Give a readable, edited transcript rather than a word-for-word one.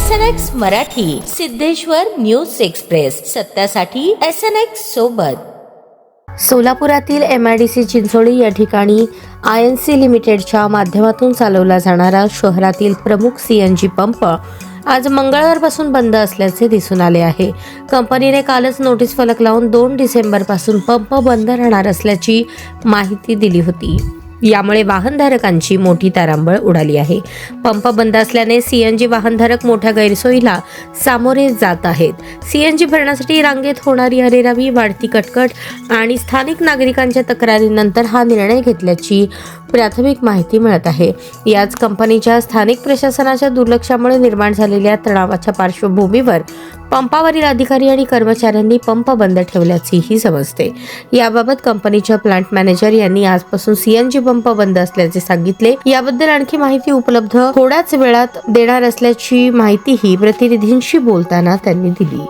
SNX Marathi, Siddheshwar news express, सत्यासाठी SNX सोबत. सोलापुरातील MIDC Chincholi या ठिकाणी INC लिमिटेडच्या माध्यमातून चालवला जाणारा शहरातील प्रमुख CNG पंप आज मंगळवारपासून बंद असल्याचे दिसून आले आहे. कंपनीने कालच नोटीस फलक लावून 2 डिसेंबरपासून पंप बंद राहणार असल्याची माहिती दिली होती. यामुळे वाहनधारकांची मोठी तारांबळ उडाली आहे. पंप बंद असल्याने CNG वाहनधारक मोठ्या गैरसोयीला सामोरे जात आहेत. CNG भरण्यासाठी रांगेत होणारी अरेरावी, वाढती कटकट आणि स्थानिक नागरिकांच्या तक्रारीनंतर हा निर्णय घेतल्याची प्राथमिक माहिती मिळत आहे. याच कंपनीच्या स्थानिक प्रशासनाच्या दुर्लक्षामुळे निर्माण झालेल्या तणावाच्या पार्श्वभूमीवर पंपावरील अधिकारी आणि कर्मचाऱ्यांनी पंप बंद ठेवल्याचेही समजते. याबाबत कंपनीच्या प्लांट मॅनेजर यांनी आजपासून CNG पंप बंद असल्याचे सांगितले. याबद्दल आणखी माहिती उपलब्ध थोड्याच वेळात देणार असल्याची माहितीही प्रतिनिधींशी बोलताना त्यांनी दिली.